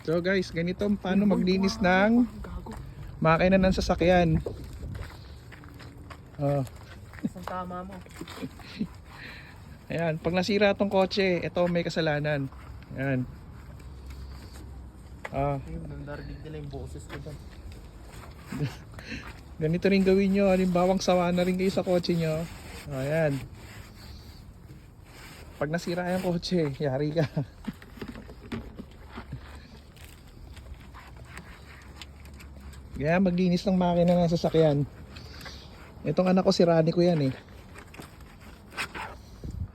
So guys, ganito paano maglinis ng makina ng sasakyan. Oh. Isang tama mo. Ayan, pag nasira tong kotse, ito may kasalanan. Ayan. Narinig nila yung boses ko doon. Ganito rin gawin nyo. Halimbawang sawa na rin kayo sa kotse nyo. Ayan. Pag nasira yung kotse, yari ka. Kaya maglinis ng makina ng sasakyan. Itong anak ko, si Rani ko yan eh.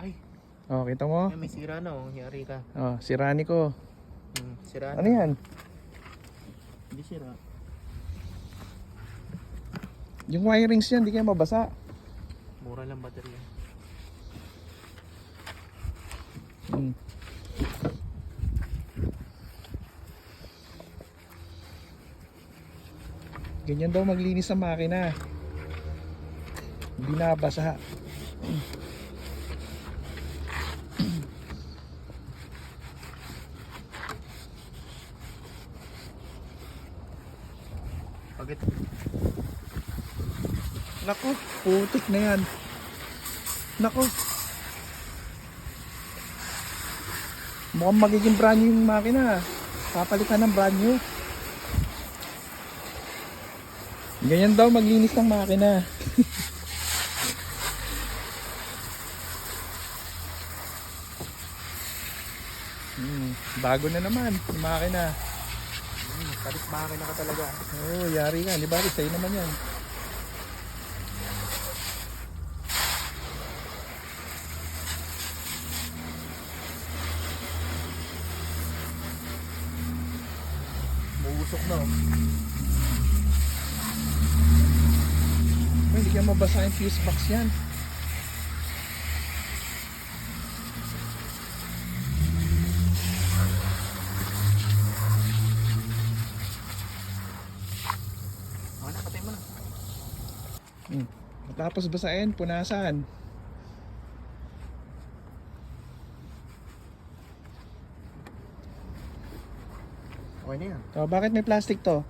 Ay, Oh, kita mo? may sira na oh. Yari ka. Oh, si Rani ko. Sira na. Ano yan? Hindi sira. Yung wirings yan, di kaya mabasa. Mura lang baterya. Hmm. Ganyan daw maglinis ng makina. Binabasa. Pagit. Nako, putik na yan. Nako. Mukhang magiging brand new yung makina. Papalitan ng brand new. Ganyan daw maglinis ng makina. Bago na naman yung makina. Palit makina ka talaga. Oh, yari ka. Di ba? Sa'yo naman yan. Buusok na oh. Hindi kaya mabasa yung fuse box yan. Wala, patay mo na. Tapos basahin, punasan. Okay na yan. So, bakit may plastic to?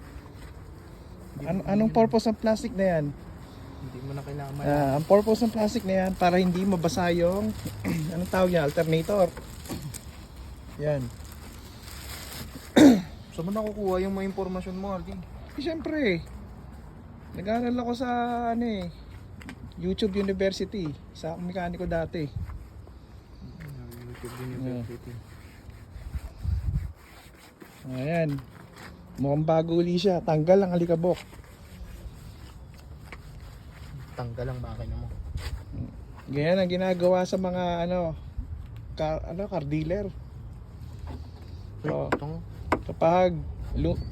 Anong purpose ng plastic na yan? Hindi mo na kailangan Ang purpose ng plastic na yan para hindi mabasa yung anong tawag niya? Alternator. Yan. Saan mo nakukuha yung mga impormasyon mo, Aldi? Siyempre, nag-aaral ako sa YouTube University. Sa mekaniko dati. YouTube University. Ayan. Mukhang bago uli siya. Tanggal ang alikabok. Tanggal ang makina mo. Ganyan ang ginagawa sa mga car dealer. So, kapag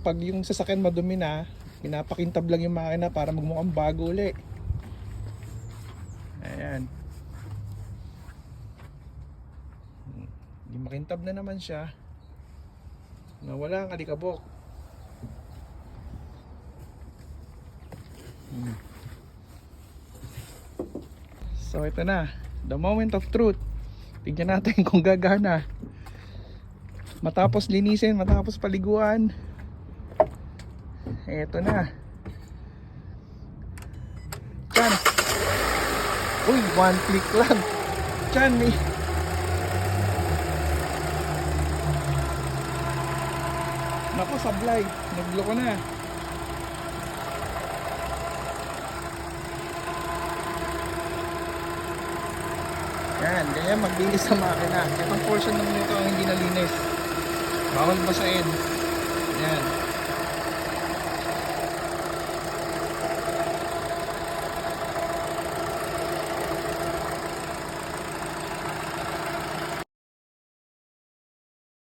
pag yung sasakyan madumi na, pinapakintab lang yung makina para magmukhang bago uli. Ayan. Hindi makintab na naman siya. Nawala ang alikabok. So ito na, the moment of truth. Tignan natin kung gagana. Matapos linisin, matapos paliguan. Ito na. Chan. Uy, one click lang. Chan eh. Naku, sablay. Nagloko na. Yan, ganyan maglinis sa makina. Itong portion naman nito ang hindi nalinis. Bawal basahin. Yan.